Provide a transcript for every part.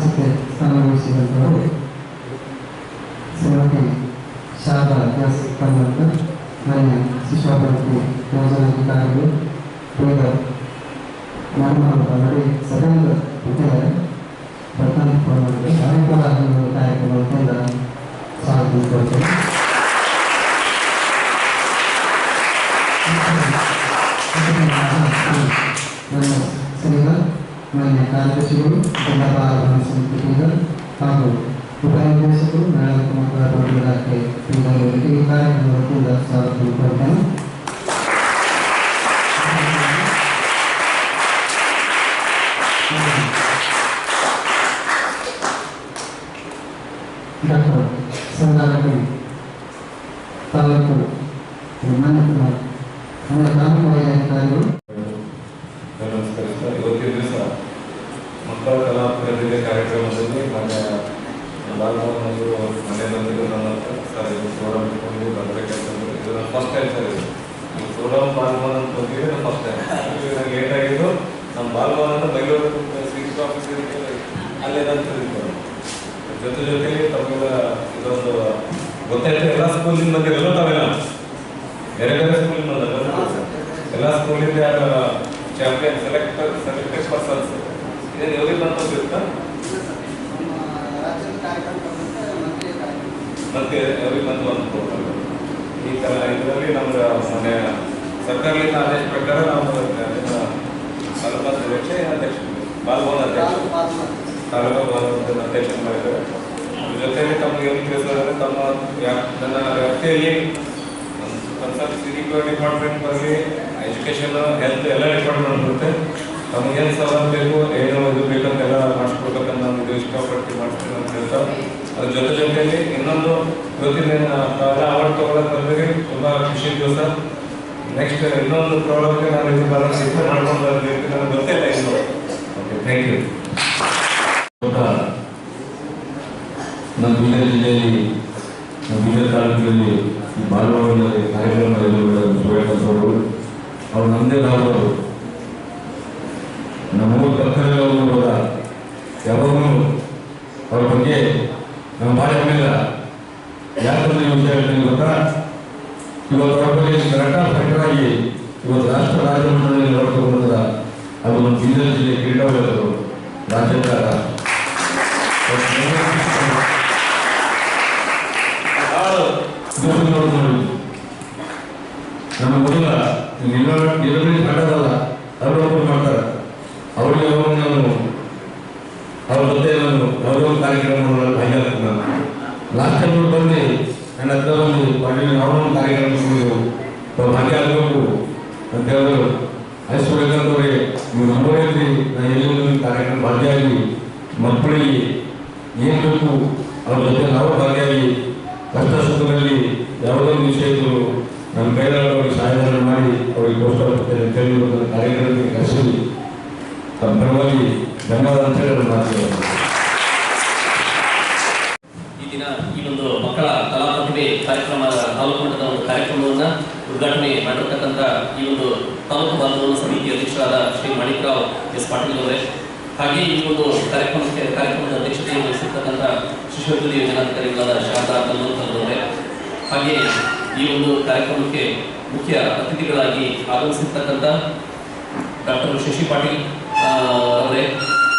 ಪ್ರಶಸ್ತಿ ಸ್ಥಾನವಹಿಸಿದಂಥವರು ಶ್ರೀಮತಿ ಶಾರದಾ ಎಸ್ ಕಲ್ಲಂಕರ್, ಮಾನ್ಯ ಶಿಶುಅಭಿವೃದ್ಧಿ ಯೋಜನಾಧಿಕಾರಿಗಳು, ಬೀದರ್ ಮಾಡಿ ಸದನದ ಇದ್ದಾರೆ. ಪ್ರಧಾನ ಕಾರ್ಯಕ್ರಮ ಕಾರ್ಯಕ್ರಮದಿಂದ ಸ್ವಾಗತ ಕೊಡ್ತೇನೆ. ನನ್ನ ಶ್ರೀಧರ್, ಮಾನ್ಯ ಕಾರ್ಯದರ್ಶಿಗಳು, ಜಿಲ್ಲಾ ಬಾಲ ಸಮಿತಿ ಹಾಗೂ ಉಪನಿರ್ದೇಶಕರು, ನಾಯಕ ಮಕ್ಕಳ ಇಲಾಖೆ ಈ ಕಾರ್ಯಕ್ರಮದಿಂದ ಸ್ವಾಗತ ಕೊಡ್ತೇನೆ. ಡಾಕ್ಟರ್ ಸಂಗಾರಪಿ ತಾಲೂಕು ಮಾನ್ಯಕುಮಾರ್ ತಾಲೂಕು ವೈದ್ಯಾಧಿಕಾರಿಗಳು. ನಮಸ್ಕಾರ. ಇವತ್ತಿನ ದಿವಸ ಮಕ್ಕಳ ಕಲಾ ಪ್ರತಿಭೆ ಕಾರ್ಯಕ್ರಮದಲ್ಲಿ ಮಾನ್ಯ ಬಾಲಭವನ್ ಅವರು ಮನೆ ಬಂದಿದ್ದು ನನ್ನ ಹತ್ರ ಸರ್ ಇದು ಪ್ರೋಗ್ರಾಮ್ ಇಟ್ಕೊಂಡು ಬರಬೇಕಂತ ಇದು ನನ್ನ ಫಸ್ಟ್ ಟೈಮ್ ಸರ್. ಇದು ನೀವು ಪ್ರೋಗ್ರಾಮ್ ಬಾಲಭವನ್ ಅಂತ ಬಂದಿದೆ ನನ್ನ ಫಸ್ಟ್ ಟೈಮ್. ನನಗೆ ಲೇಟ್ ಆಗಿದ್ದು ನಮ್ಮ ಬಾಲಭವನ್ ಅಂತ ಬೆಂಗಳೂರು ಸಿಟಿ ಆಫೀಸ್ ಅಲ್ಲೇ ನಂತರ ಜೊತೆಗೆ ತಮಗೆಲ್ಲ ಇದೊಂದು ಗೊತ್ತಾಯ್ತು. ಎಲ್ಲ ಸ್ಕೂಲಿಂದ ಬಂದಿರಲ್ಲ ತಾವೆಲ್ಲ ಬೇರೆ ಬೇರೆ ಸ್ಕೂಲಿಂದ ಬಂದಲ್ಲ, ಎಲ್ಲ ಸ್ಕೂಲಿಂದ ಚಾಂಪಿಯನ್ ಸೆಲೆಕ್ಟೆಡ್ ಪರ್ಸನ್ಸ್ ಇದೇನು ಯೋಗಿ ಅಂತ ಇರುತ್ತಾ ಮತ್ತೆ ಯೋಗಿ ಬಂದು ಒಂದು ಈ ಥರ ಇದರಲ್ಲಿ ನಮ್ಗೆ ಮೊನ್ನೆ ಸರ್ಕಾರದಿಂದ ಆದೇಶ ಪ್ರಕಾರ ನಾವು ತಾಲೂಕು ಅಧ್ಯಕ್ಷ ಬಾಲಭವನ ಅಧ್ಯಕ್ಷ ತಾಲೂಕು ಭವನದ ಅಧ್ಯಕ್ಷ ಮಾಡಿದ್ದಾರೆ. ಜೊತೆಯಲ್ಲಿ ತಮಗೆ ಏನು ತಿಳಿಸೋದ್ರೆ ತಮ್ಮ ನನ್ನ ವ್ಯಾಪ್ತಿಯಲ್ಲಿ ಡಿಪಾರ್ಟ್ಮೆಂಟ್ ಬಗ್ಗೆ ಎಜುಕೇಷನ್, ಹೆಲ್ತ್ ಎಲ್ಲ ಡಿಪಾರ್ಟ್ಮೆಂಟ್ ಬರುತ್ತೆ. ತಮಗೇನು ಸವಾಲು ಬೇಕು, ಏನು ಇದು ಬೇಕಂತೆಲ್ಲ ಮಾಡಿಸ್ಕೊಡ್ಬೇಕಂತ ನಾನು ಇದು ಇಷ್ಟಪಟ್ಟು ಮಾಡಿಸ್ತೀನಿ ಅಂತ ಹೇಳ್ತಾರೆ. ಅದ್ರ ಜೊತೆಯಲ್ಲಿ ಇನ್ನೊಂದು ಇವತ್ತಿನ ಅವಾರ್ಡ್ ತೊಗೊಳಕ್ಕೆ ಬಂದರೆ ತುಂಬ ಖುಷಿ ದಿವಸ. ನೆಕ್ಸ್ಟ್ ಇನ್ನೊಂದು ಪ್ರೋಗ್ರಾಮ್ಗೆ ನಾನು ಇದು ಮಾಡ್ಕೊಂಡು ಬರ್ಬೇಕು, ನನಗೆ ಗೊತ್ತಿಲ್ಲ ಇನ್ನು. Okay, thank you. ನಮ್ಮ ಬೀದರ್ ಜಿಲ್ಲೆಯಲ್ಲಿ, ನಮ್ಮ ಬೀದರ್ ತಾಲೂಕಿನಲ್ಲಿ ಈ ಬಾಲಭವನ ಕಾರ್ಯಕ್ರಮ ಸುರೇಶವರು ಅವ್ರು ನಮ್ಮದೇ ನಾವರು ನಮ್ಮ ಕರ್ತವ್ಯ ಕೂಡ ಯಾವಾಗಲೂ ಅವ್ರ ಬಗ್ಗೆ ನಮ್ಮ ಭಾಳ ಮೇಲೆ ಯಾಕಂದ್ರೆ ವಿಷಯ ಹೇಳ್ತೀನಿ ಗೊತ್ತಾ. ಇವತ್ತು ಅವ್ರ ಬಗ್ಗೆ ಕರೆಕ್ಟಾಗಿ ಫೈಟರಾಗಿ ಇವತ್ತು ರಾಷ್ಟ್ರ ರಾಜಮಂಡಲದಲ್ಲಿ ನೋಡ್ಕೊಂಡ್ರ ಅದು ನಮ್ಮ ಬೀದರ್ ಜಿಲ್ಲೆ ಕ್ರೀಡಾಪಟುಗಳು ರಾಜ್ಯಕಾರ ನಮ್ಮ ಮೊದಲ ನಿರವಳಿ ಮಾಡೋದಲ್ಲ, ಅವರು ಮಾಡ್ತಾರೆ. ಅವರಿಗೆ ನಾನು ಅವ್ರ ಜೊತೆ ನಾನು ಗೌರವ ಕಾರ್ಯಕ್ರಮಗಳಲ್ಲಿ ಭಾಗಿಯಾಗ್ತೀನಿ. ನಾನು ಲಾಸ್ಟ್ ಟೈಮ್ ಬಂದು ನನ್ನ ಹತ್ರ ಒಂದು ಅವರೊಂದು ಕಾರ್ಯಕ್ರಮ ಭಾಗಿಯಾಗಬೇಕು ಅಂತ ಹೇಳಿದ್ರು. ಐಶ್ವರ್ಯಂತವ್ರಿಗೆ ನೀವು ನಂಬರಲ್ಲಿ ನಾನು ಎಲ್ಲಿ ಕಾರ್ಯಕ್ರಮ ಭಾಗಿಯಾಗಿ ಮಕ್ಕಳಿಗೆ ಏನು ಬೇಕು ಅವ್ರ ಜೊತೆ ನಾವು ಭಾಗಿಯಾಗಿ ಕಷ್ಟ ಸುಖದಲ್ಲಿ ಯಾವುದೋ ಒಂದು ವಿಷಯ ಇದ್ದರು ನಮ್ಮ ಕೈಲಾದವರಿಗೆ ಸಹಾಯಧನ ಮಾಡಿ ಅವರಿಗೆ ಪ್ರೋತ್ಸಾಹ ಅಂತೇಳಿ ಕಾರ್ಯಕ್ರಮಕ್ಕೆ ಕರೆಸಿ ತಮ್ಮ ಪರವಾಗಿ ಧನ್ಯವಾದ ಅಂತ ಹೇಳಿ ಮಾಡ್ತೀವಿ. ಈ ದಿನ ಈ ಒಂದು ಮಕ್ಕಳ ಕಲಾ ಪ್ರತಿಭೆ ಕಾರ್ಯಕ್ರಮ ತಾಲೂಕು ಮಟ್ಟದ ಒಂದು ಕಾರ್ಯಕ್ರಮವನ್ನು ಉದ್ಘಾಟನೆ ಮಾಡಿರ್ತಕ್ಕಂಥ ಈ ಒಂದು ತಾಲೂಕು ಬಾಲಭವನ ಸಮಿತಿ ಅಧ್ಯಕ್ಷರಾದ ಶ್ರೀ ಮಾಣಿಕರಾವ್ ಎಸ್ ಪಾಟೀಲ್ ಅವರೇ, ಹಾಗೆ ಈ ಒಂದು ಕಾರ್ಯಕ್ರಮದ ಅಧ್ಯಕ್ಷತೆಯನ್ನು ವಹಿಸಿರ್ತಕ್ಕಂಥ ಶಿಶುಅಭಿವೃದ್ಧಿ ಯೋಜನಾಧಿಕಾರಿಗಳಾದ ಶಾರದಾ ಕಲ್ಲಂಕರ್ ಅವರೇ, ಹಾಗೆ ಈ ಒಂದು ಕಾರ್ಯಕ್ರಮಕ್ಕೆ ಮುಖ್ಯ ಅತಿಥಿಗಳಾಗಿ ಆಗಮಿಸಿರ್ತಕ್ಕಂಥ ಡಾಕ್ಟರ್ ಶಶಿ ಪಾಟೀಲ್ ಅವರೇ,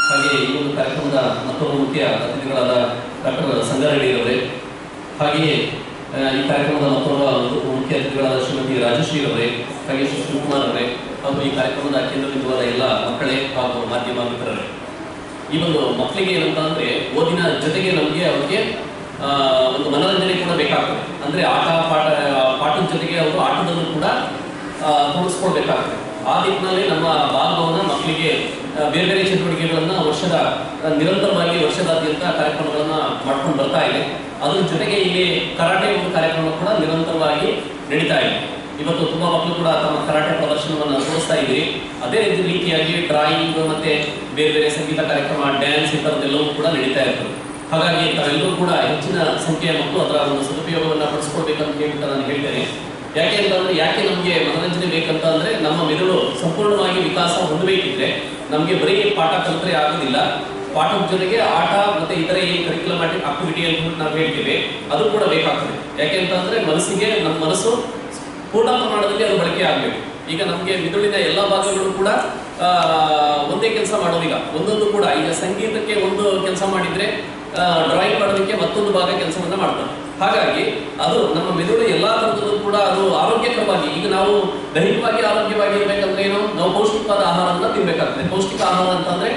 ಹಾಗೆ ಈ ಒಂದು ಕಾರ್ಯಕ್ರಮದ ಮತ್ತೊಬ್ಬ ಮುಖ್ಯ ಅತಿಥಿಗಳಾದ ಡಾಕ್ಟರ್ ಸಂಗಾರೆಡ್ಡಿ ಅವರೇ, ಹಾಗೆಯೇ ಈ ಕಾರ್ಯಕ್ರಮದ ಮತ್ತೊಬ್ಬ ಮುಖ್ಯ ಅತಿಥಿಗಳಾದ ಶ್ರೀಮತಿ ರಾಜಶ್ರೀ ಅವರೇ, ಹಾಗೆ ಶ್ರೀ ಶಿವಕುಮಾರ್ ಅವರೇ, ಹಾಗೂ ಈ ಕಾರ್ಯಕ್ರಮದ ಕೇಂದ್ರ ಬಿಂದುವಾದ ಎಲ್ಲ ಮಕ್ಕಳೇ ಹಾಗೂ ಮಾಧ್ಯಮ ಮಿತ್ರರೇ. ಈ ಒಂದು ಮಕ್ಕಳಿಗೆ ಏನಂತ ಅಂದರೆ ಓದಿನ ಜೊತೆಗೆ ನಮಗೆ ಅವ್ರಿಗೆ ಒಂದು ಮನೋರಂಜನೆ ಕೂಡ ಬೇಕಾಗ್ತದೆ. ಅಂದರೆ ಪಾಠದ ಜೊತೆಗೆ ಅವರು ಆಟದಲ್ಲೂ ಕೂಡ ತೊಡಗಿಸ್ಕೊಳ್ಬೇಕಾಗ್ತದೆ. ಆ ನಿಟ್ಟಿನಲ್ಲಿ ನಮ್ಮ ಬಾಲಭವನ ಮಕ್ಕಳಿಗೆ ಬೇರೆ ಬೇರೆ ಚಟುವಟಿಕೆಗಳನ್ನು ನಿರಂತರವಾಗಿ ವರ್ಷದಾದ್ಯಂತ ಕಾರ್ಯಕ್ರಮಗಳನ್ನು ಮಾಡ್ಕೊಂಡು ಬರ್ತಾ ಇದೆ. ಅದ್ರ ಜೊತೆಗೆ ಇಲ್ಲಿ ಕರಾಟೆ ಒಂದು ಕಾರ್ಯಕ್ರಮ ಕೂಡ ನಿರಂತರವಾಗಿ ನಡೀತಾ ಇದೆ. ಇವತ್ತು ತುಂಬ ಮಕ್ಕಳು ಕೂಡ ತಮ್ಮ ಕರಾಟೆ ಪ್ರದರ್ಶನವನ್ನು ತೋರಿಸ್ತಾ ಇದ್ದೀರಿ. ಅದೇ ರೀತಿಯಾಗಿ ಡ್ರಾಯಿಂಗ್ ಮತ್ತು ಬೇರೆ ಬೇರೆ ಸಂಗೀತ ಕಾರ್ಯಕ್ರಮ, ಡ್ಯಾನ್ಸ್ ಈ ಥರದ್ದೆಲ್ಲವೂ ಕೂಡ ನಡೀತಾ ಇರ್ತದೆ. ಹಾಗಾಗಿ ತಾವೆಲ್ಲರೂ ಕೂಡ ಹೆಚ್ಚಿನ ಸಂಖ್ಯೆಯ ಮಕ್ಕಳು ಅದರ ಒಂದು ಸದುಪಯೋಗವನ್ನು ಪಡಿಸ್ಕೊಳ್ಬೇಕಂತ ಹೇಳ್ಬಿಟ್ಟು ನಾನು ಹೇಳ್ತೇನೆ. ಯಾಕೆ ಅಂತಂದರೆ, ಯಾಕೆ ನಮಗೆ ಮನೋರಂಜನೆ ಬೇಕಂತ ಅಂದರೆ, ನಮ್ಮ ಮೆದುಳು ಸಂಪೂರ್ಣವಾಗಿ ವಿಕಾಸ ಹೊಂದಬೇಕಿದ್ರೆ ನಮಗೆ ಬರೀ ಪಾಠ ಕಲಿತರೆ ಆಗೋದಿಲ್ಲ. ಪಾಠದ ಜೊತೆಗೆ ಆಟ ಮತ್ತೆ ಇತರ ಏನು ಕರಿಕ್ಯುಲಮ್ ಆಕ್ಟಿವಿಟಿ ಅಂತ ನಾವು ಹೇಳ್ತೀವಿ ಅದು ಕೂಡ ಬೇಕಾಗ್ತದೆ. ಯಾಕೆಂತಂದ್ರೆ ನಮ್ಮ ಮನಸ್ಸು ಪೂರ್ಣ ಪ್ರಮಾಣದಲ್ಲಿ ಅದು ಬಳಕೆ ಆಗಬೇಕು. ಈಗ ನಮಗೆ ಮಿದುಳಿನ ಎಲ್ಲ ಭಾಗಗಳು ಕೂಡ ಒಂದೇ ಕೆಲಸ ಮಾಡೋದಿಲ್ಲ, ಒಂದೊಂದು ಕೂಡ. ಈಗ ಸಂಗೀತಕ್ಕೆ ಒಂದು ಕೆಲಸ ಮಾಡಿದ್ರೆ ಡ್ರಾಯಿಂಗ್ ಮಾಡೋದಕ್ಕೆ ಮತ್ತೊಂದು ಭಾಗ ಕೆಲಸವನ್ನ ಮಾಡ್ತಾರೆ. ಹಾಗಾಗಿ ಅದು ನಮ್ಮ ಮೆದುಳು ಎಲ್ಲಾ ತರದಲ್ಲೂ ಕೂಡ ಅದು ಆರೋಗ್ಯಕರವಾಗಿ, ಈಗ ನಾವು ದೈಹಿಕವಾಗಿ ಆರೋಗ್ಯವಾಗಿ ಇರ್ಬೇಕಂದ್ರೆ ಏನು, ನಾವು ಪೌಷ್ಟಿಕವಾದ ಆಹಾರವನ್ನ ತಿನ್ಬೇಕಾಗ್ತದೆ. ಪೌಷ್ಟಿಕ ಆಹಾರ ಅಂತಂದ್ರೆ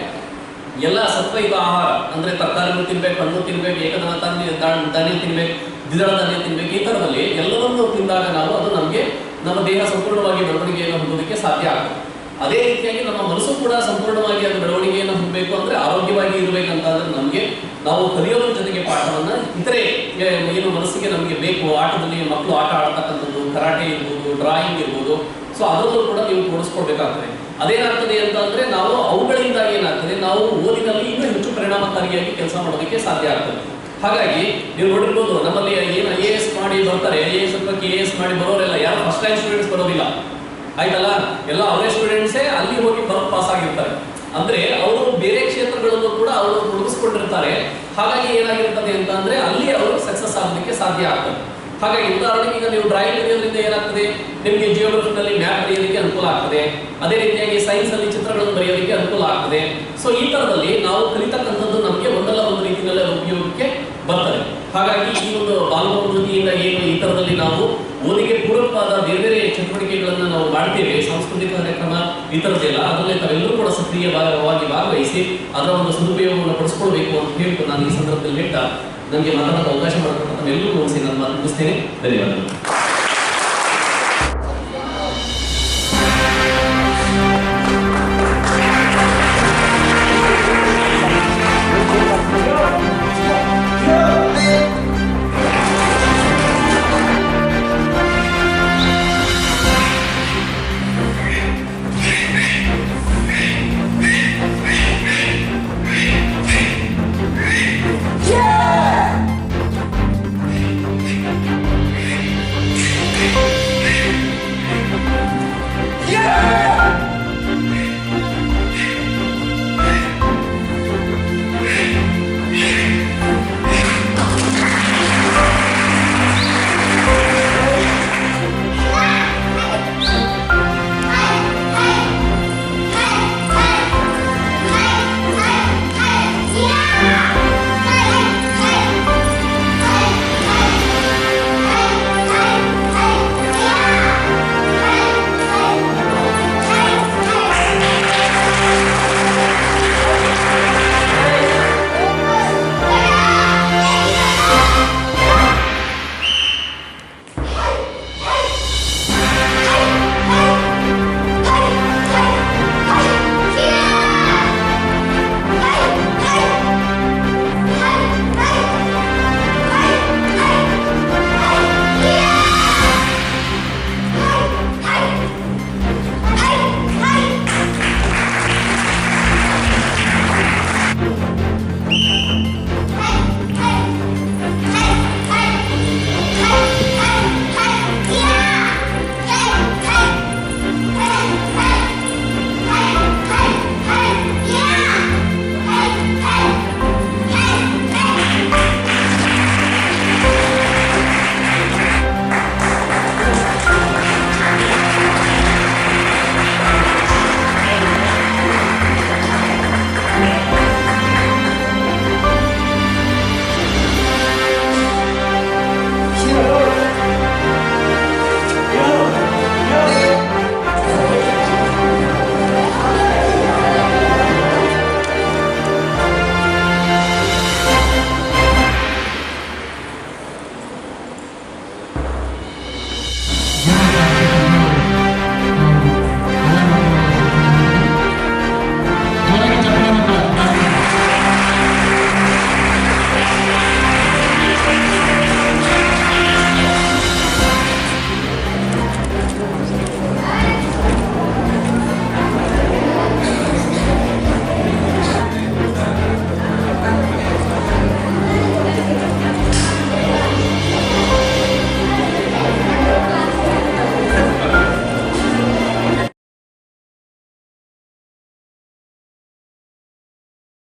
ಎಲ್ಲ ಸತ್ವಯುತ ಆಹಾರ ಅಂದ್ರೆ ತರಕಾರಿಗಳು ತಿನ್ಬೇಕು, ಹಣ್ಣು ತಿನ್ಬೇಕು, ಏಕದಳ ಧಾನ್ಯ ತಿನ್ಬೇಕು, ದ್ವಿದಳ ಧಾನ್ಯ ತಿನ್ಬೇಕು. ಈ ತರದಲ್ಲಿ ಎಲ್ಲವನ್ನೂ ತಿಂದಾಗ ನಾವು ಅದು ನಮ್ಮ ದೇಹ ಸಂಪೂರ್ಣವಾಗಿ ಬೆಳವಣಿಗೆಯನ್ನು ಹೊಂದೋದಕ್ಕೆ ಸಾಧ್ಯ ಆಗ್ತದೆ. ಅದೇ ರೀತಿಯಾಗಿ ನಮ್ಮ ಮನಸ್ಸು ಕೂಡ ಸಂಪೂರ್ಣವಾಗಿ ಅದು ಬೆಳವಣಿಗೆಯನ್ನು ಹೊಂದಬೇಕು ಅಂದ್ರೆ ಆರೋಗ್ಯವಾಗಿ ಇರಬೇಕಂತಂದ್ರೆ ನಾವು ಕಲಿಯೋದ್ರ ಜೊತೆಗೆ ಪಾಠವನ್ನ ಇತರೆ ಏನು ಮನಸ್ಸಿಗೆ ನಮಗೆ ಬೇಕು, ಆಟದಲ್ಲಿ ಮಕ್ಕಳು ಆಟ ಆಡ್ತಕ್ಕಂಥದ್ದು, ಕರಾಟೆ ಇರ್ಬೋದು, ಡ್ರಾಯಿಂಗ್ ಇರ್ಬೋದು, ಸೊ ಅದರಲ್ಲೂ ಕೂಡ ನೀವು ತೋರಿಸ್ಕೊಡ್ಬೇಕಾಗ್ತದೆ. ಅದೇನಾಗ್ತದೆ ಅಂತಂದ್ರೆ ನಾವು ಅವುಗಳಿಂದ ಏನಾಗ್ತದೆ, ನಾವು ಓದಿನಲ್ಲಿ ಇನ್ನೂ ಹೆಚ್ಚು ಪರಿಣಾಮಕಾರಿಯಾಗಿ ಕೆಲಸ ಮಾಡೋದಕ್ಕೆ ಸಾಧ್ಯ ಆಗ್ತದೆ. ಹಾಗಾಗಿ ನೀವು ನೋಡಿರ್ಬೋದು, ನಮ್ಮಲ್ಲಿ ಏನು IAS ಮಾಡಿ ಬರ್ತಾರೆ, IAS ಮಾಡಿ ಬರೋರೆಲ್ಲ ಯಾರು ಫಸ್ಟ್ ರ್ಯಾಂಕ್ ಸ್ಟೂಡೆಂಟ್ಸ್ ಬರೋದಿಲ್ಲ, ಆಯ್ತಲ್ಲ, ಎಲ್ಲ ಅವರೇ ಸ್ಟೂಡೆಂಟ್ಸೇ ಅಲ್ಲಿ ಹೋಗಿ ಬರೋದು ಪಾಸ್ ಆಗಿರ್ತಾರೆ. ಅಂದ್ರೆ ಅವರು ಬೇರೆ ಕ್ಷೇತ್ರಗಳಲ್ಲೂ ಕೂಡ ಅವರು ತೊಡಗಿಸ್ಕೊಂಡಿರ್ತಾರೆ. ಹಾಗಾಗಿ ಏನಾಗಿರ್ತದೆ ಅಂತ ಅಂದ್ರೆ ಅಲ್ಲಿ ಅವರು ಸಕ್ಸಸ್ ಆಗೋದಕ್ಕೆ ಸಾಧ್ಯ ಆಗ್ತದೆ. ಹಾಗಾಗಿ ಉದಾಹರಣೆಗೆ ಈಗ ನೀವು ಡ್ರಾಯಿಂಗ್ ಬರೆಯೋದ್ರಿಂದ ಏನಾಗ್ತದೆ, ನಿಮಗೆ ಜಿಯೋಗ್ರಫಿನಲ್ಲಿ ಮ್ಯಾಪ್ ಬರೆಯೋದಕ್ಕೆ ಅನುಕೂಲ ಆಗ್ತದೆ. ಅದೇ ರೀತಿಯಾಗಿ ಸೈನ್ಸ್ ಅಲ್ಲಿ ಚಿತ್ರಗಳನ್ನು ಬರೆಯೋದಕ್ಕೆ ಅನುಕೂಲ ಆಗ್ತದೆ. ಸೊ ಈ ತರದಲ್ಲಿ ನಾವು ಕಲಿತಕ್ಕಂಥದ್ದು ನಮಗೆ ಒಂದಲ್ಲ ಒಂದು ರೀತಿಯಲ್ಲಿ ಉಪಯೋಗಕ್ಕೆ ಬರ್ತದೆ. ಹಾಗಾಗಿ ಈ ಒಂದು ಬಾಲಮೃತಿಯಿಂದ ಏನು ಈ ತರದಲ್ಲಿ ನಾವು ಓದಿಗೆ ಪೂರಕವಾದ ಬೇರೆ ಬೇರೆ ಚಟುವಟಿಕೆಗಳನ್ನು ನಾವು ಮಾಡ್ತೇವೆ, ಸಾಂಸ್ಕೃತಿಕ ಕಾರ್ಯಕ್ರಮ ಈ ತರದ್ದೆಲ್ಲ, ಅದರಲ್ಲಿ ತಾವೆಲ್ಲರೂ ಕೂಡ ಸಕ್ರಿಯವಾಗಿ ಭಾಗವಹಿಸಿ ಅದರ ಒಂದು ಸದುಪಯೋಗವನ್ನು ಪಡಿಸ್ಕೊಳ್ಬೇಕು ಅಂತ ಹೇಳ್ತು ನಾನು ಈ ಸಂದರ್ಭದಲ್ಲಿ ಹೇಳ್ತಾ ನನಗೆ ಮಾತನಾಡಲು ಅವಕಾಶ ಮಾಡಿಕೊಟ್ಟು ಎಲ್ಲರೂ ನಾನು ಮಾತು ಮುಗಿಸ್ತೇನೆ. ಧನ್ಯವಾದಗಳು.